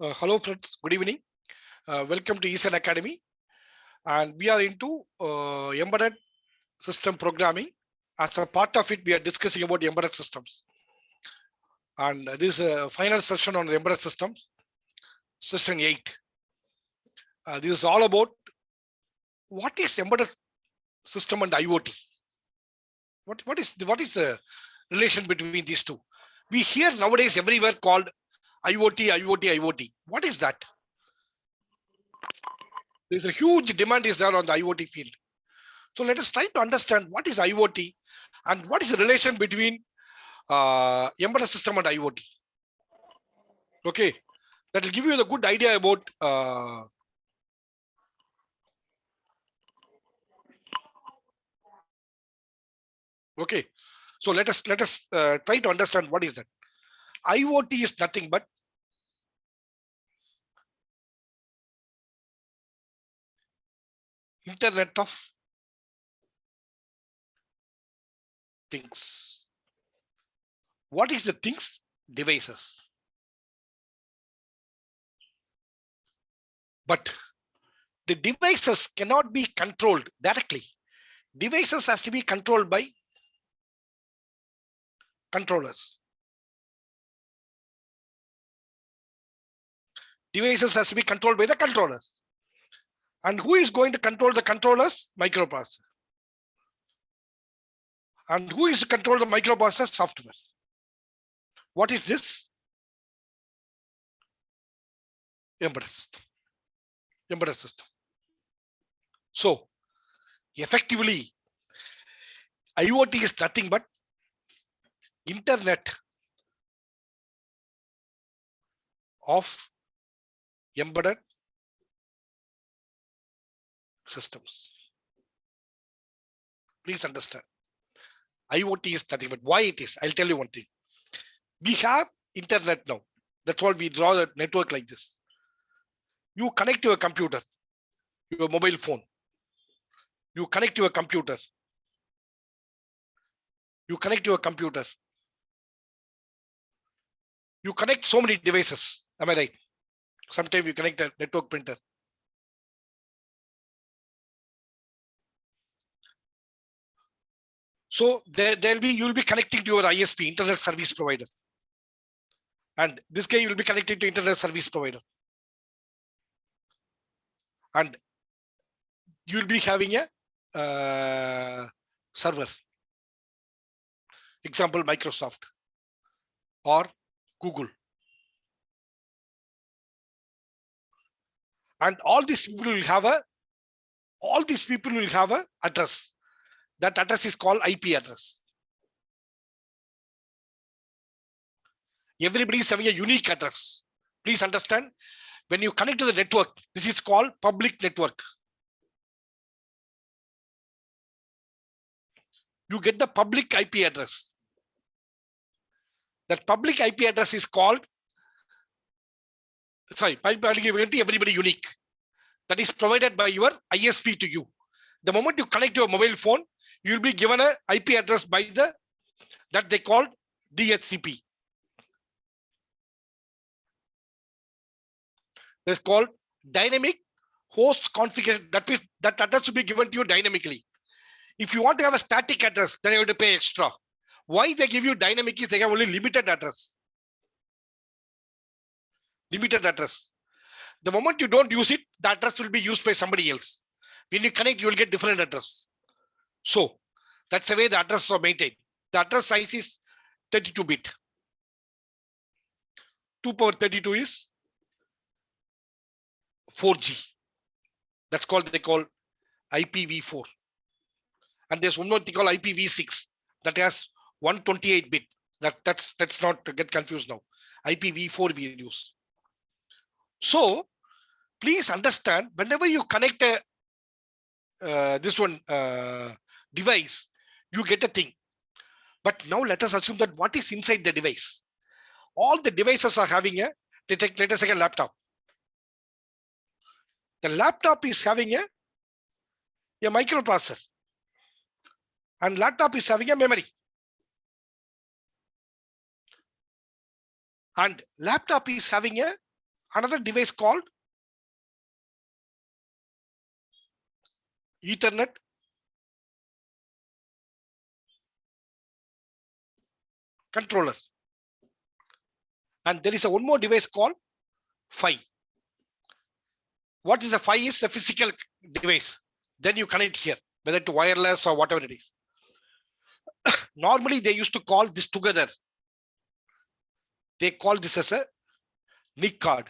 Hello friends, good evening. Welcome to Eastern Academy, and we are into embedded system programming. As a part of it, we are discussing about embedded systems. And this is a final session on the embedded systems, session 8. This is all about what is embedded system and IoT. What is the relation between these two? We hear nowadays everywhere called IoT. What is that? There's a huge demand is there on the IoT field. So let us try to understand what is IoT and what is the relation between embedded system and IoT. Okay, that will give you a good idea about okay. So let us try to understand what is that. IoT is nothing but Internet of Things. What is the things? Devices. But the devices cannot be controlled directly. Devices has to be controlled by controllers. Devices has to be controlled by the controllers. And who is going to control the controllers? Microprocessor. And who is to control the microprocessor? Software. What is this? Embedded system. Embedded system. So, effectively, IoT is nothing but Internet of embedded systems. Please understand. IoT is nothing but why it is. I'll tell you one thing. We have internet now. That's why we draw the network like this. You connect to a computer, your mobile phone. You connect to a computer. You connect to a computer. You connect so many devices. Am I right? Sometimes you connect a network printer. So you'll be connecting to your ISP, internet service provider. And this guy will be connected to internet service provider. And you'll be having a server. Example, Microsoft or Google. And all these people will have a address. That address is called IP address. Everybody is having a unique address. Please understand, when you connect to the network, this is called public network. You get the public IP address. That public IP address is called, everybody unique. That is provided by your ISP to you. The moment you connect to a mobile phone, you will be given an IP address by that they call DHCP. That's called dynamic host configuration. That is, that address will be given to you dynamically. If you want to have a static address, then you have to pay extra. Why they give you dynamic is they have only limited address. Limited address. The moment you don't use it, the address will be used by somebody else. When you connect, you will get different address. So that's the way the addresses are maintained. The address size is 32-bit. 2 power 32 is 4G. That's called, they call IPv4. And there's one more thing called IPv6 that has 128-bit. That's not to get confused now. IPv4 we use. So please understand, whenever you connect a device, you get a thing. But now let us assume that what is inside the device. All the devices are having let us take a laptop. The laptop is having a microprocessor. And laptop is having a memory. And laptop is having a another device called Ethernet controller. And there is one more device called Phi. What is a Phi? Is a physical device. Then you connect here, whether to wireless or whatever it is. Normally, they used to call this together. They call this as a NIC card.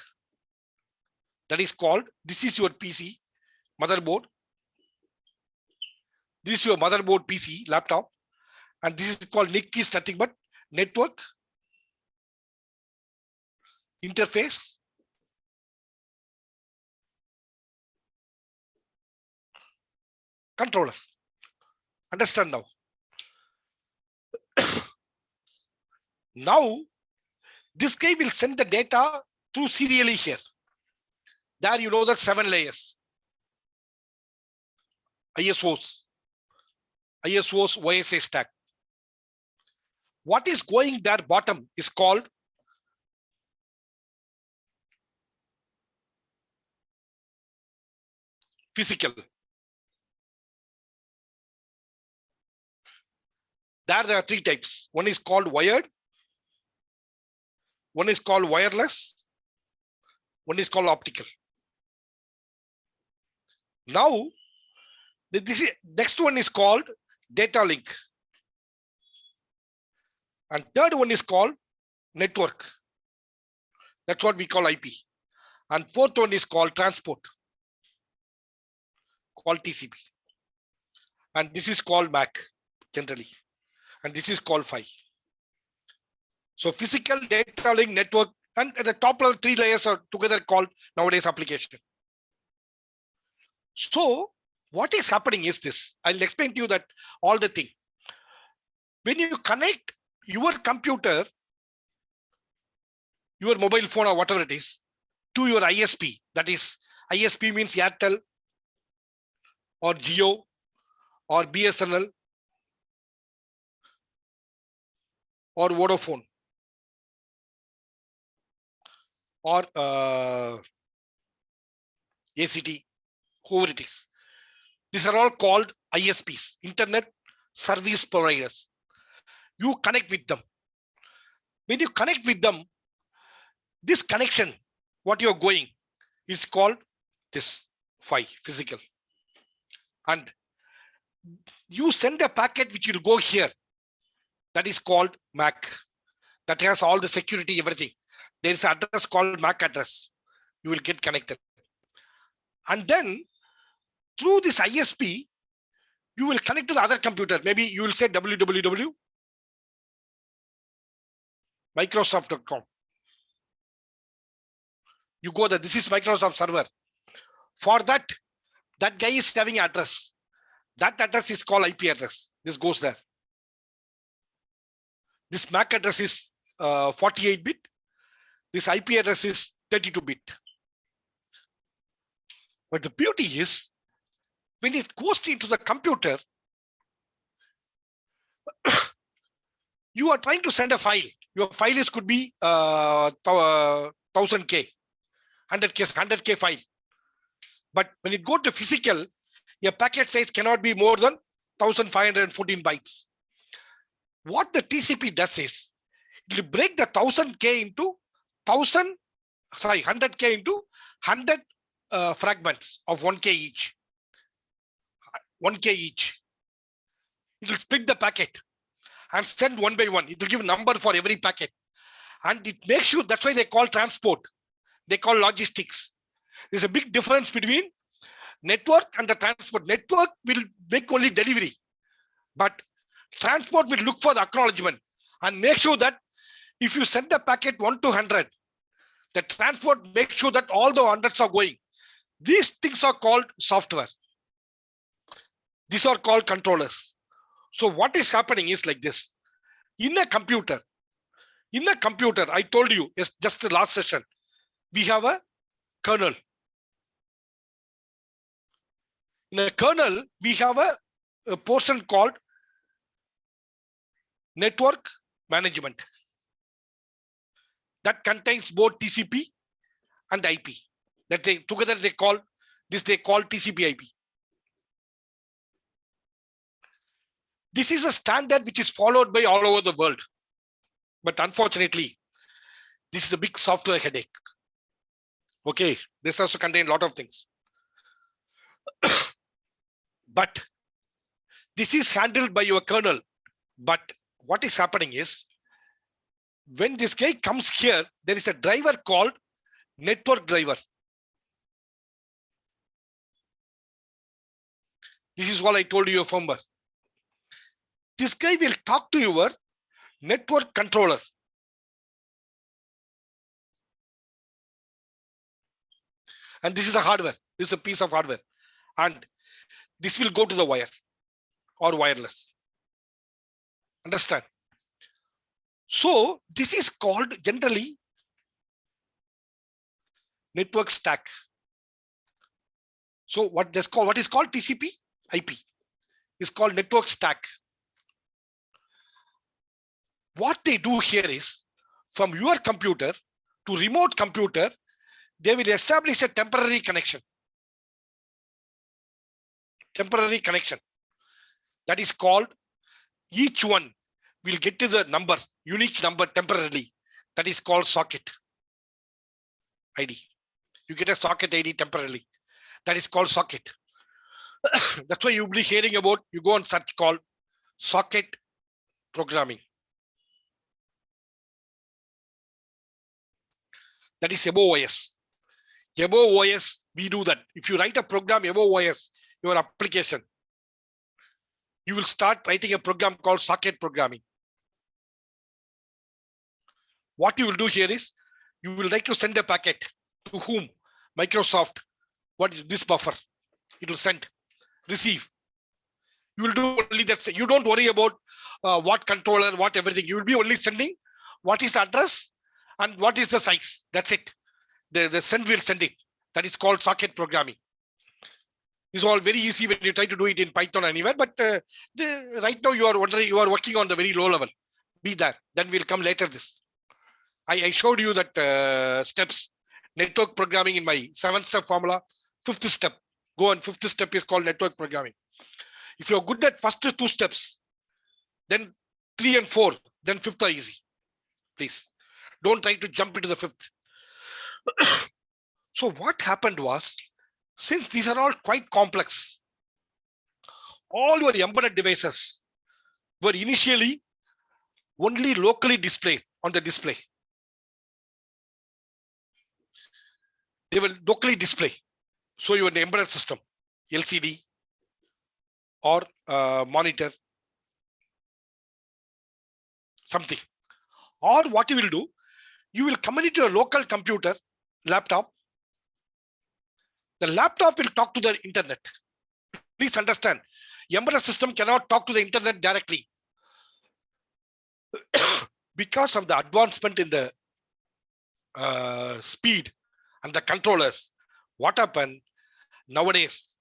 That is called, this is your PC, motherboard. This is your motherboard PC, laptop. And this is called NIC is nothing but network interface controller. Understand now? Now, this guy will send the data through serially here. There you know that 7 layers. ISOs, OSA stack. What is going there bottom is called physical. There are 3 types. One is called wired. One is called wireless. One is called optical. Now, next one is called data link. And third one is called network. That's what we call IP. And fourth one is called transport, called TCP. And this is called MAC generally. And this is called Phi. So physical, data link, network, and at the top level 3 layers are together called nowadays application. So what is happening is this. I'll explain to you that all the thing. When you connect your computer, your mobile phone or whatever it is, to your ISP, that is, ISP means Airtel or Jio or BSNL or Vodafone or ACT, whoever it is. These are all called ISPs, Internet Service Providers. You connect with them. When you connect with them, this connection, what you're going, is called this Phi, physical. And you send a packet which will go here. That is called MAC. That has all the security, everything. There is an address called MAC address. You will get connected. And then through this ISP, you will connect to the other computer. Maybe you will say www.microsoft.com. You go there. This is Microsoft server. For that, that guy is having address. That address is called IP address. This goes there. This MAC address is 48-bit. This IP address is 32-bit. But the beauty is, when it goes into the computer, you are trying to send a file. Your file is could be 1000K, 100K file. But when it goes to physical, your packet size cannot be more than 1514 bytes. What the TCP does is, it will break the 1000K into 100K into 100 fragments of 1K each. 1K each. It will split the packet and send one by one. It will give a number for every packet. And it makes you, that's why they call transport. They call logistics. There's a big difference between network and the transport. Network will make only delivery, but transport will look for the acknowledgement and make sure that if you send the packet 1 to 100, the transport makes sure that all the hundreds are going. These things are called software. These are called controllers. So what is happening is like this. In a computer, I told you, it's just the last session, we have a kernel. In a kernel, we have a portion called network management that contains both TCP and IP. That they together they call TCP/IP. This is a standard which is followed by all over the world. But unfortunately, this is a big software headache. Okay, this has to contain a lot of things. But this is handled by your kernel. But what is happening is, when this guy comes here, there is a driver called network driver. This is what I told you from firmware. This guy will talk to your network controller. And this is a hardware. This is a piece of hardware. And this will go to the wire or wireless. Understand? So this is called generally network stack. So what is called TCP/IP is called network stack. What they do here is, from your computer to remote computer, they will establish a temporary connection. Temporary connection. That is called, each one will get to the number, unique number temporarily. That is called socket ID. You get a socket ID temporarily. That is called socket. That's why you'll be hearing about, you go on search called socket programming. That is above OS. Above OS, we do that. If you write a program above OS, your application, you will start writing a program called socket programming. What you will do here is, you will like to send a packet to whom? Microsoft. What is this buffer? It will send, receive. You will do only that. You don't worry about what controller, what everything. You will be only sending what is the address and what is the size. That's it. The send will send it. That is called socket programming. This is all very easy when you try to do it in Python anywhere. But right now you are working on the very low level. Be there. Then we'll come later. This. I showed you that steps. Network programming in my 7-step formula. 5th step. Go on. 5th step is called network programming. If you're good at first 2 steps, then 3 and 4, then 5th are easy. Please don't try to jump into the 5th. So what happened was, since these are all quite complex, all your embedded devices were initially only locally displayed on the display. They will locally display. So your embedded system, LCD or monitor, something. Or what you will do, you will communicate to a local computer, laptop. The laptop will talk to the internet. Please understand, embedded system cannot talk to the internet directly. Because of the advancement in the speed and the controllers. What happened nowadays?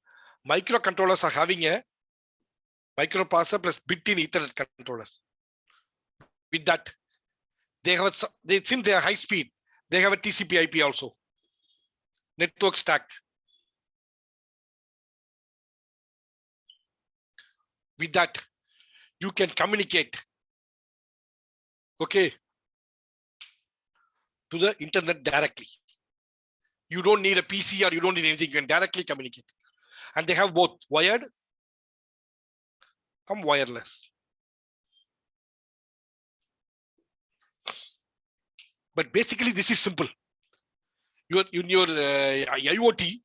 Microcontrollers are having a microprocessor plus bit-in Ethernet controller. With that, since they are high speed, they have a TCP/IP also. Network stack. With that, you can communicate, okay, to the internet directly. You don't need a PC or you don't need anything. You can directly communicate. And they have both wired and wireless. But basically, this is simple. In your IoT,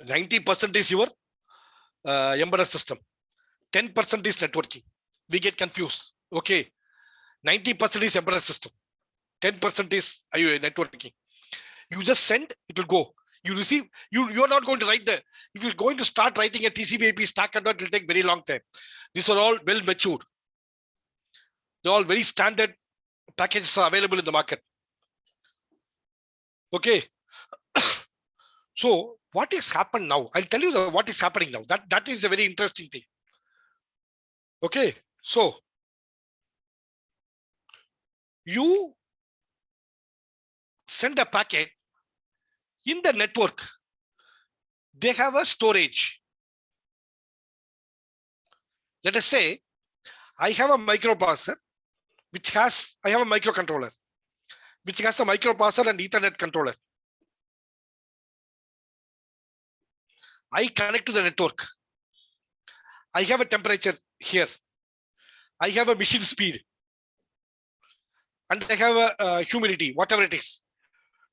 90% is your embedded system. 10% is networking. We get confused. Okay. 90% is embedded system. 10% is networking. You just send, it will go. You receive, you're not going to write if you're going to start writing a TCP/IP stack and it will take very long time. These are all well matured. They're all very standard packages are available in the market. Okay. So what is happened now? I'll tell you what is happening now. That is a very interesting thing. Okay. So you send a packet in the network. They have a storage. Let us say I have a microprocessor I have a microcontroller which has a microprocessor and Ethernet controller. I connect to the network. I have a temperature here. I have a machine speed. And I have a humidity, whatever it is.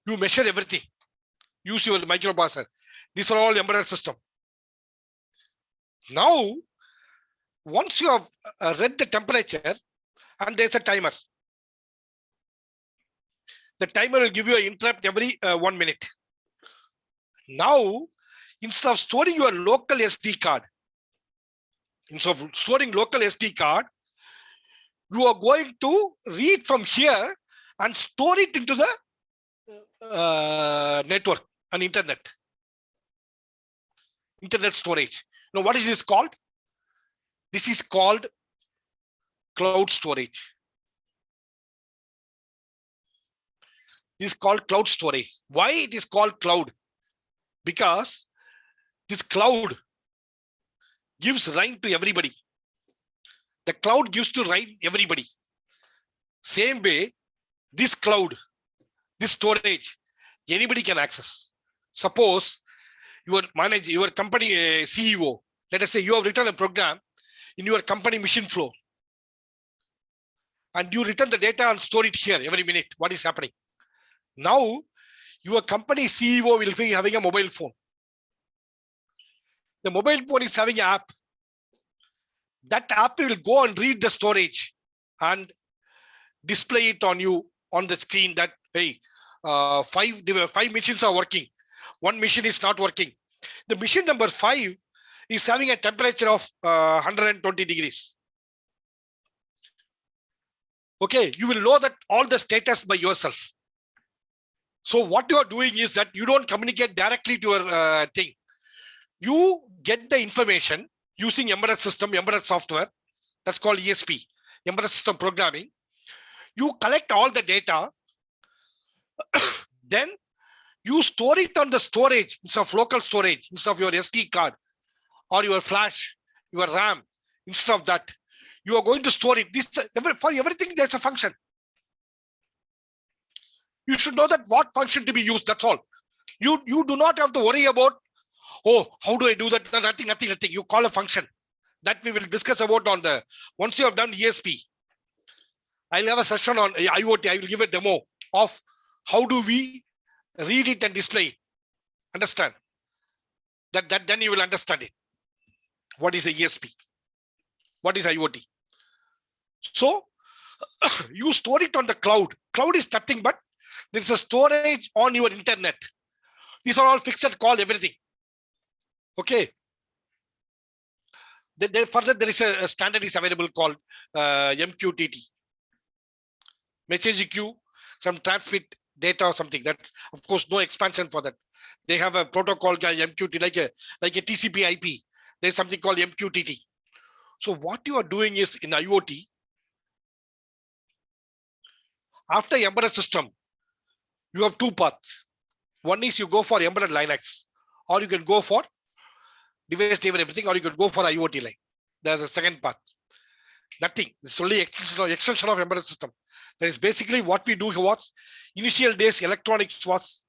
You measure everything. Use your microprocessor. These are all embedded system. Now, once you have read the temperature and there's a timer. The timer will give you an interrupt every 1 minute. Now, instead of storing your local SD card, you are going to read from here and store it into the network and internet storage. Now, what is this called? This is called cloud storage. This is called cloud storage. Why it is called cloud? Because this cloud gives right to everybody. The cloud gives to right everybody. Same way, this cloud, this storage, anybody can access. Suppose your company CEO, let us say you have written a program in your company machine floor, and you return the data and store it here every minute. What is happening? Now, your company CEO will be having a mobile phone. The mobile phone is having an app. That app will go and read the storage and display it on you on the screen that, hey, 5 machines are working. 1 machine is not working. The machine number 5 is having a temperature of 120 degrees. Okay, you will know that all the status by yourself. So what you are doing is that you don't communicate directly to your thing. You get the information using embedded system, embedded software. That's called ESP, embedded system programming. You collect all the data. Then you store it on the storage instead of local storage, instead of your SD card or your flash, your RAM. Instead of that, you are going to store it. For everything, there's a function. You should know that what function to be used. That's all. You do not have to worry about, oh, how do I do that? Nothing. You call a function. That we will discuss about once you have done ESP. I'll have a session on IoT. I will give a demo of how do we read it and display it. Understand? Then you will understand it. What is a ESP? What is IoT? So you store it on the cloud. Cloud is nothing but there's a storage on your internet. These are all fixed call everything. Okay. Further, there is a standard is available called MQTT. Message queue, some transmit data or something. That's of course no expansion for that. They have a protocol called MQTT, like a TCP IP. There's something called MQTT. So what you are doing is in IoT, after embedded system, you have 2 paths. One is you go for embedded Linux, or you can go for device driven everything, or you can go for IoT line. There's a second path. Nothing. It's only extension of embedded system. That is basically what we do was initial days electronics was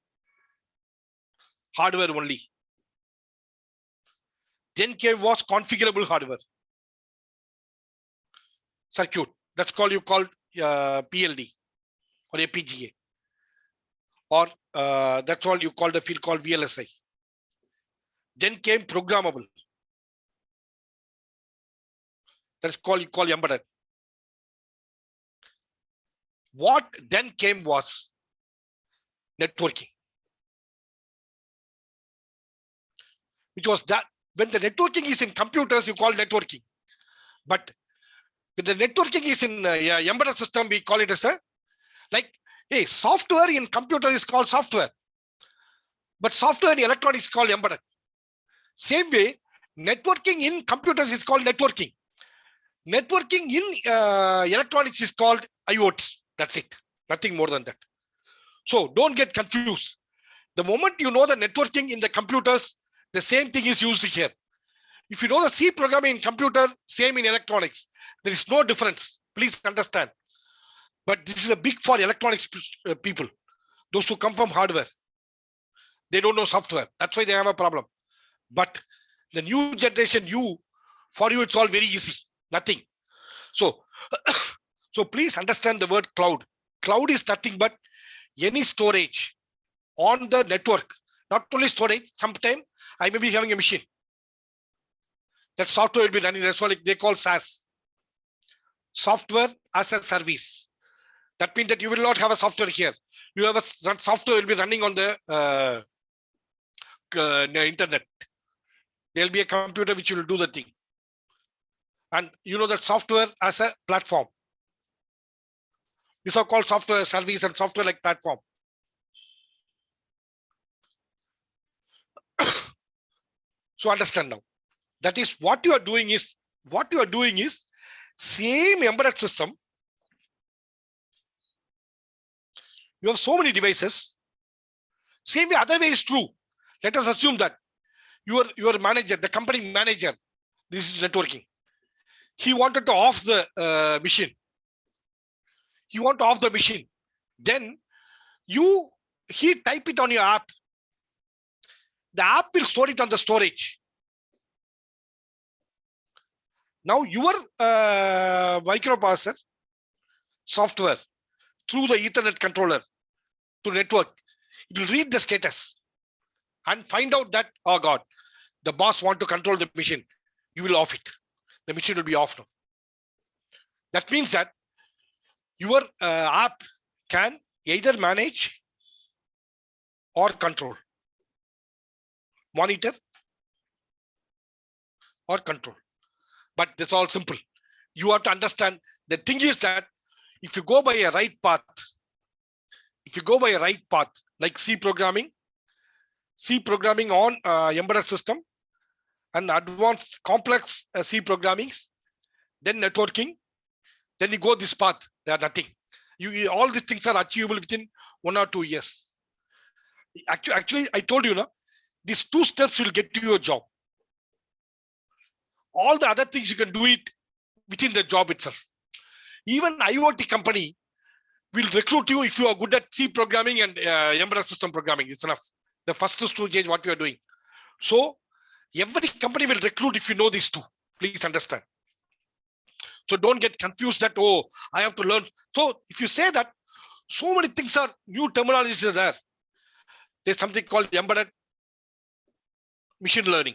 hardware only. Then came was configurable hardware. Circuit. That's called PLD or FPGA. Or that's all you call the field called VLSI. Then came programmable. That's called embedded. What then came was networking. Which was that when the networking is in computers, you call networking. But when the networking is in embedded system, we call it as hey, software in computer is called software. But software in electronics is called embedded. Same way, networking in computers is called networking. Networking in electronics is called IoT. That's it. Nothing more than that. So don't get confused. The moment you know the networking in the computers, the same thing is used here. If you know the C programming in computer, same in electronics. There is no difference. Please understand. But this is a big for electronics people. Those who come from hardware. They don't know software. That's why they have a problem. But the new generation, for you, it's all very easy. Nothing. So, so please understand the word cloud. Cloud is nothing but any storage on the network. Not only storage, sometime I may be having a machine. That software will be running. That's what they call SaaS. Software as a service. That means that you will not have a software here. You have a software will be running on the internet. There'll be a computer which will do the thing. And you know that software as a platform. These are called software service and software like platform. So understand now. That is what you are doing is same embedded system. You have so many devices. Same way, other way is true. Let us assume that your manager, the company manager, this is networking. He wanted to off the machine. You want to off the machine. Then he type it on your app. The app will store it on the storage. Now your microprocessor software through the Ethernet controller to network, it will read the status and find out that, oh God, the boss want to control the machine. You will off it. The machine will be off now. That means that your app can either manage or control, monitor or control. But that's all simple. You have to understand the thing is that if you go by a right path, like C programming on embedded system and advanced complex C programmings, then networking, then you go this path, they are nothing. All these things are achievable within 1 or 2 years. Actually, I told you, these 2 steps will get you a job. All the other things you can do it within the job itself. Even IoT company will recruit you if you are good at C programming and embedded system programming. It's enough. The first is to change what you are doing. So every company will recruit if you know these 2. Please understand. So don't get confused that, oh, I have to learn. So if you say that, so many things are, new terminologies are there. There's something called embedded machine learning.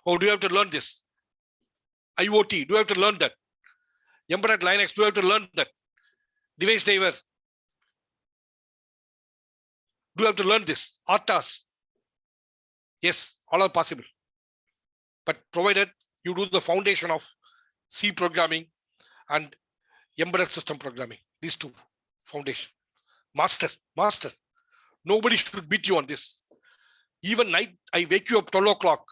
Oh, do you have to learn this? IoT, do you have to learn that? Embedded Linux, do you have to learn that? Device drivers, do you have to learn this? ARTAS. Yes, all are possible. But provided you do the foundation of C programming and embedded system programming, these 2 foundation. Master. Nobody should beat you on this. Even night, I wake you up 12 o'clock.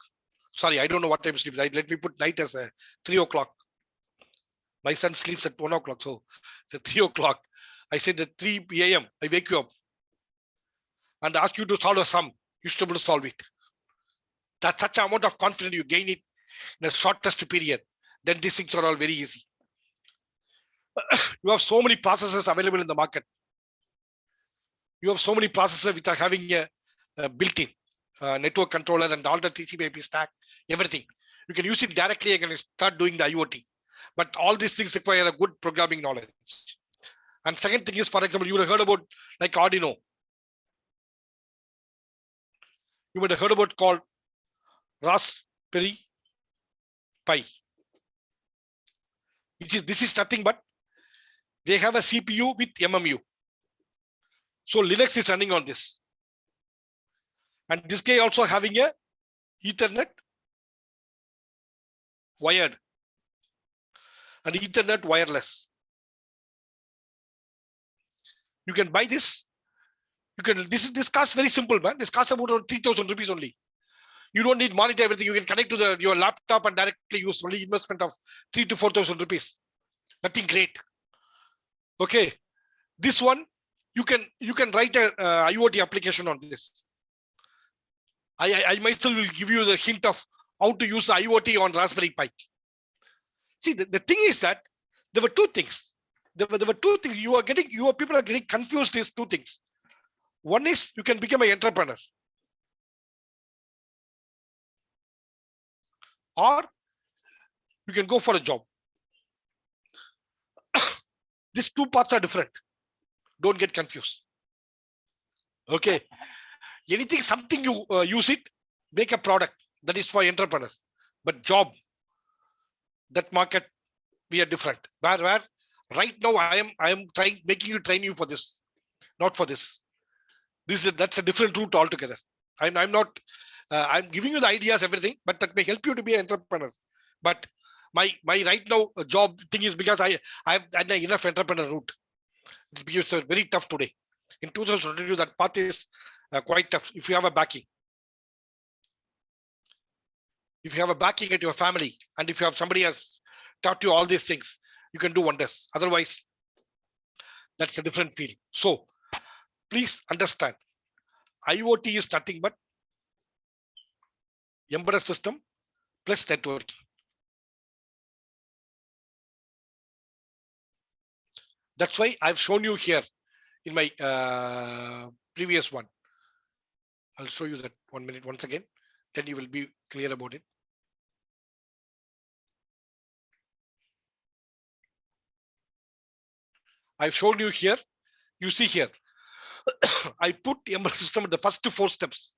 Sorry, I don't know what time sleep. Let me put night as 3 o'clock. My son sleeps at 1 o'clock. So at 3 o'clock, I said at 3 a.m., I wake you up and ask you to solve a sum. You should be able to solve it. That's such an amount of confidence you gain it in a shortest period. Then these things are all very easy. You have so many processors available in the market. You have so many processors which are having a built-in network controller and all the TCP/IP stack, everything. You can use it directly and can start doing the IoT. But all these things require a good programming knowledge. And second thing is, for example, you would have heard about like Arduino. You might have heard about called Raspberry Pi. This is nothing but they have a CPU with MMU. So Linux is running on this. And this guy also having a Ethernet wired and Ethernet wireless. You can buy this. This costs very simple, man. This costs about 3,000 rupees only. You don't need monitor everything. You can connect to your laptop and directly use only investment of 3,000 to 4,000 rupees. Nothing great. Okay. This one, you can write a IoT application on this. I myself will give you the hint of how to use the IoT on Raspberry Pi. See, the thing is that there were two things. There were two things. People are getting confused. These two things. One is you can become an entrepreneur, or you can go for a job. These two parts are different. Don't get confused. Okay. Something you use it, make a product that is for entrepreneurs. But job, that market, we are different. Where right now I am making you for this, not for this. That's a different route altogether. I'm not. I'm giving you the ideas, everything, but that may help you to be an entrepreneur. But my right now job thing is because I have had enough entrepreneur route. It's very tough today. In 2022, that path is quite tough if you have a backing. If you have a backing at your family, and if you have somebody has taught you all these things, you can do wonders. Otherwise, that's a different field. So please understand, IoT is nothing but embedded system plus networking. That's why I've shown you here in my previous one. I'll show you that 1 minute once again, then you will be clear about it. I've shown you here. You see here, I put the embedded system in the first 4 steps.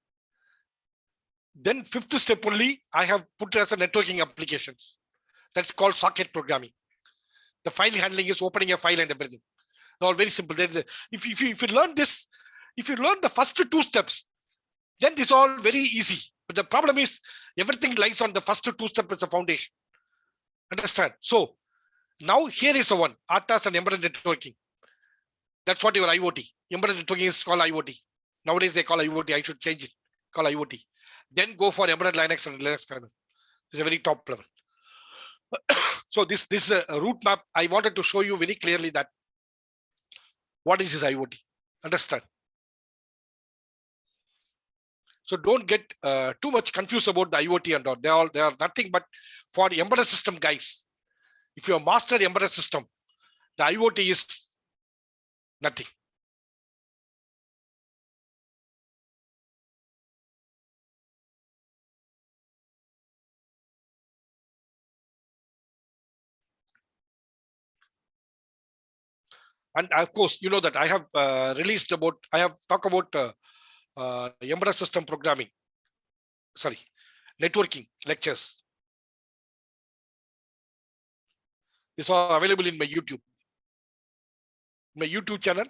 Then 5th step only, I have put as a networking applications. That's called socket programming. The file handling is opening a file and everything. All very simple. If you learn this, if you learn the first 2 steps, then this is all very easy. But the problem is everything lies on the first 2 steps as a foundation. Understand? So now here is the one, ATAS and embedded networking. That's what your IoT. Embedded networking is called IoT. Nowadays they call IoT. I should change it. Call IoT. Then go for embedded Linux and Linux kernel. This is a very top level. So this is a route map. I wanted to show you very clearly that what is this IoT. Understand? So don't get too much confused about the IoT and all. They are nothing but for the embedded system guys. If you have mastered embedded system, the IoT is nothing. And of course, you know that I have I have talked about embedded system programming, networking lectures. These are available in my YouTube. My YouTube channel,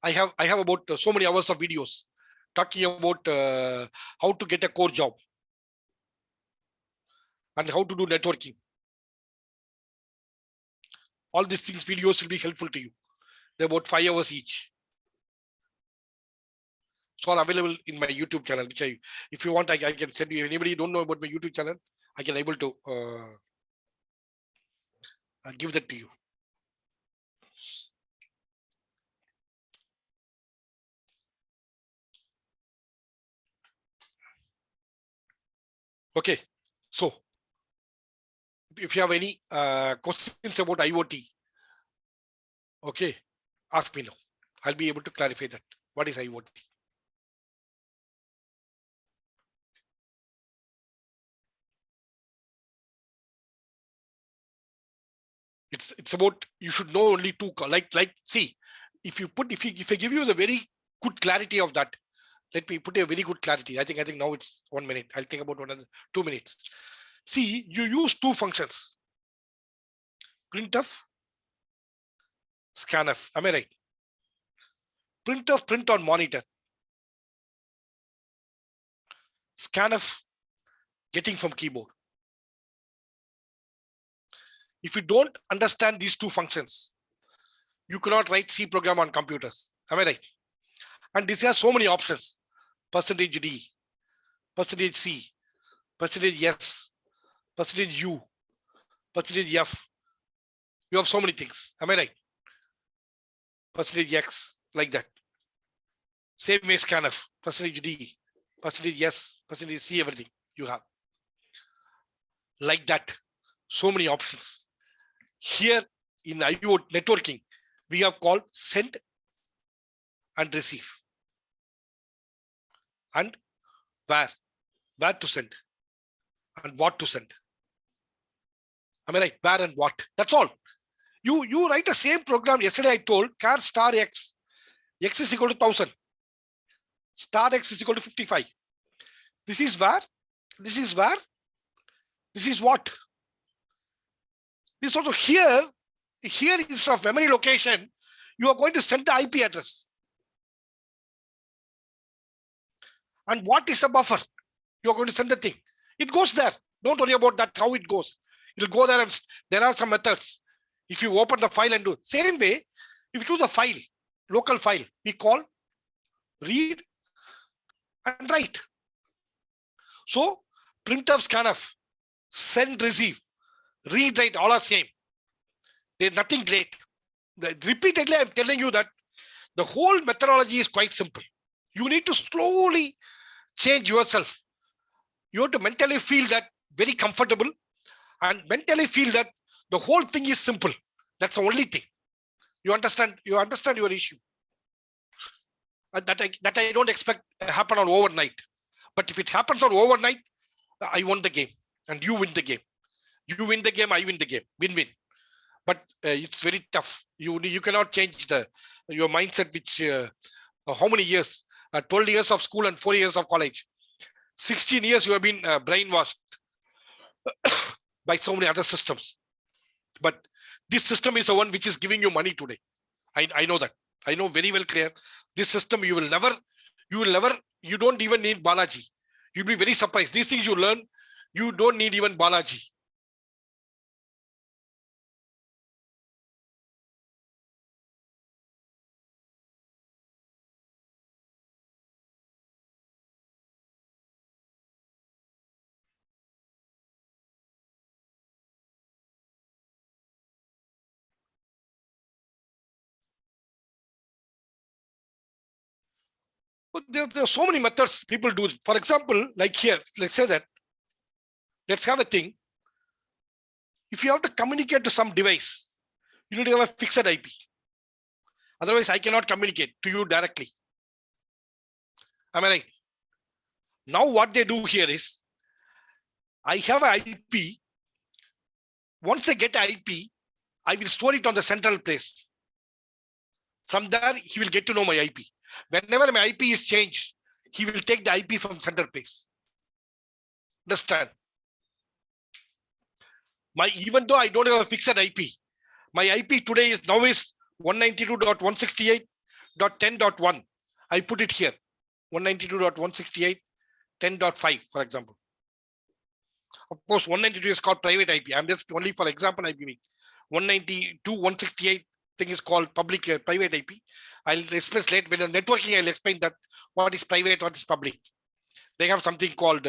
I have about so many hours of videos talking about how to get a core job and how to do networking. All these things videos will be helpful to you. They're about 5 hours each. So all available in my YouTube channel, which if you want, I can send you. If anybody don't know about my YouTube channel, I can able to give that to you. Okay, so if you have any questions about IoT, okay, ask me now. I'll be able to clarify that. What is IoT? It's about, you should know only 2, see, if I give you the very good clarity of that, let me put a very good clarity. I think now it's 1 minute. I'll take about 2 minutes. See, you use 2 functions, printf, scanf. Am I right? Printf, print on monitor. Scanf, getting from keyboard. If you don't understand these 2 functions, you cannot write C program on computers. Am I right? And these have so many options: %D, %C, %S, %U, %F. You have so many things. Am I right? percentage X, like that. Same way scanf, percentage D, percentage S, percentage C, everything you have. Like that. So many options. Here in IoT networking, we have called send and receive. And where to send and what to send. Am I right? Where and what. That's all. You write the same program. Yesterday I told char star X. X is equal to 1000. Star X is equal to 55. This is where. This is where. This is what. This also here instead of memory location, you are going to send the IP address. And what is a buffer? You are going to send the thing. It goes there. Don't worry about that, how it goes. It'll go there, and there are some methods. If you open the file and do same way, if you do the file, local file, we call read and write. So printf, scanf, send, receive, read, write, all are same. There's nothing great. Repeatedly, I'm telling you that the whole methodology is quite simple. You need to slowly change yourself. You have to mentally feel that very comfortable and mentally feel that the whole thing is simple. That's the only thing. You understand your issue. And that I don't expect happen on overnight. But if it happens on overnight, I won the game and you win the game. You win the game, I win the game. Win-win. But it's very tough. You cannot change your mindset, which how many years? 12 years of school and 4 years of college. 16 years you have been brainwashed by so many other systems. But this system is the one which is giving you money today. I know that. I know very well clear. This system you don't even need Balaji. You'll be very surprised. These things you learn, you don't need even Balaji. There are so many methods people do. For example, like here, let's say that, let's have a thing. If you have to communicate to some device, you need to have a fixed IP. Otherwise, I cannot communicate to you directly. Am I right? Now what they do here is, I have an IP. Once I get IP, I will store it on the central place. From there, he will get to know my IP. Whenever my IP is changed, he will take the IP from central place. Understand? Even though I don't have a fixed IP, my IP today is 192.168.10.1. I put it here, 192.168.10.5, for example. Of course, 192 is called private IP. I'm just only for example I'm giving. 192.168 thing is called public private IP. I'll express later when networking. I'll explain that what is private, what is public. They have something called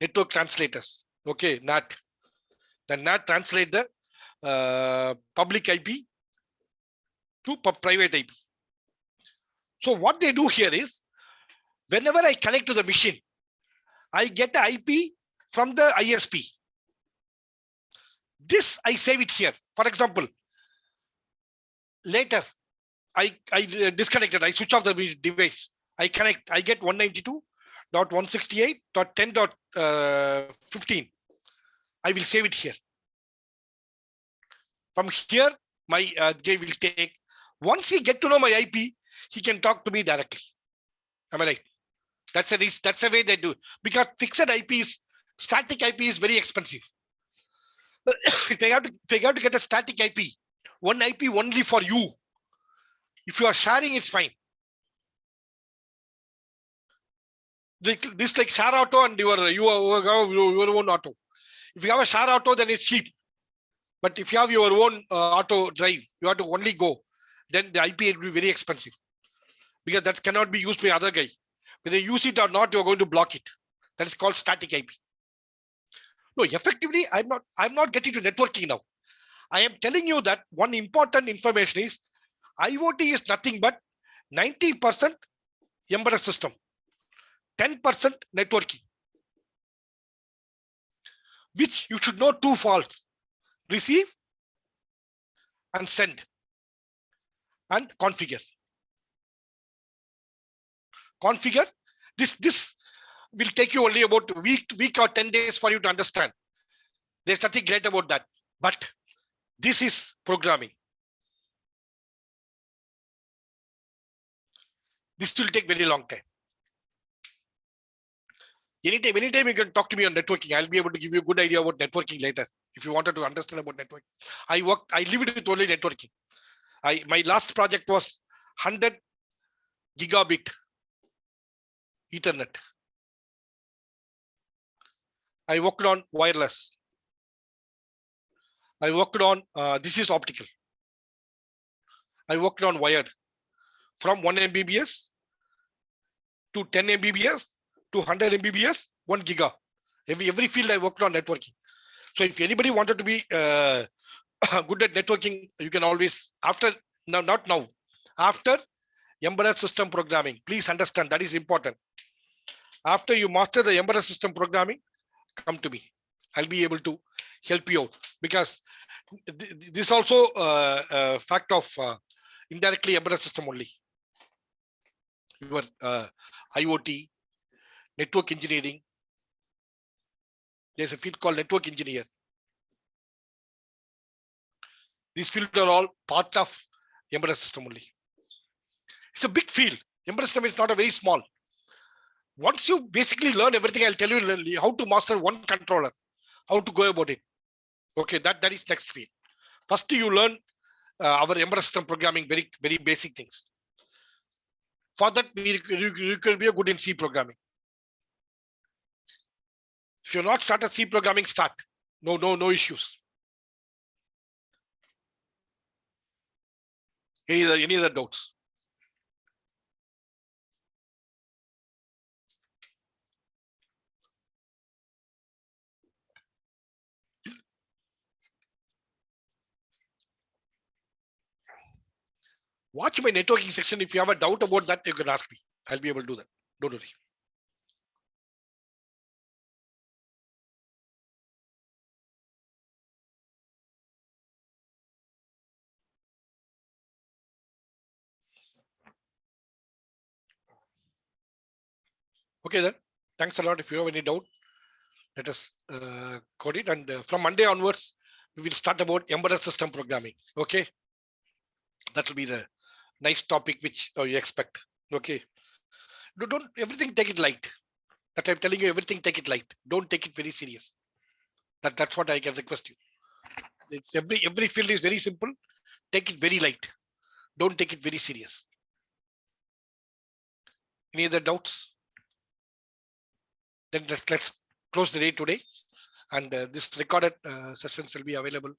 network translators. Okay, NAT. The NAT translate the public IP to private IP. So what they do here is, whenever I connect to the machine, I get the IP from the ISP. This I save it here. For example, later I disconnected, I switch off the device, I connect, I get 192.168.10.15. I will save it here. From here, my guy will take. Once he get to know my IP, he can talk to me directly. Am I right? That's the way they do. Because fixed IP is, static IP is very expensive. If I have to get a static IP, one IP only for you. If you are sharing, it's fine. This like share auto and your own auto. If you have a share auto, then it's cheap. But if you have your own auto drive, you have to only go. Then the IP will be very expensive, because that cannot be used by other guy. Whether you use it or not, you're going to block it. That is called static IP. No, effectively, I'm not getting to networking now. I am telling you that one important information is IoT is nothing but 90% embedded system, 10% networking, which you should know two faults: receive and send and configure. Configure. This will take you only about a week or 10 days for you to understand. There's nothing great about that. But this is programming. This will take very long time. Anytime you can talk to me on networking. I'll be able to give you a good idea about networking later. If you wanted to understand about networking, I lived with only networking. My last project was 100 gigabit Ethernet. I worked on wireless. I worked on this is optical. I worked on wired from 1 Mbps to 10 Mbps to 100 Mbps, 1 giga. Every field I worked on networking. So if anybody wanted to be good at networking, you can always, after, no, not now, after embedded system programming, please understand that is important. After you master the embedded system programming, come to me. I'll be able to help you out, because this also a fact of indirectly embedded system only. Your IoT, network engineering. There's a field called network engineer. These fields are all part of embedded system only. It's a big field. Embedded system is not a very small. Once you basically learn everything, I'll tell you how to master one controller, how to go about it. Okay, that is next field. First, you learn our embedded system programming, very basic things. For that, you can be a good in C programming. If you're not started C programming, start. No issues. Any other doubts? Watch my networking section. If you have a doubt about that, you can ask me. I'll be able to do that. Don't worry. Okay then. Thanks a lot. If you have any doubt, let us code it. And from Monday onwards, we will start about embedded system programming. Okay. That will be the nice topic which you expect. Okay. Don't everything take it light. That I'm telling you, everything take it light. Don't take it very serious. That's what I can request you. It's every field is very simple. Take it very light. Don't take it very serious. Any other doubts? Then let's close the day today. And this recorded sessions will be available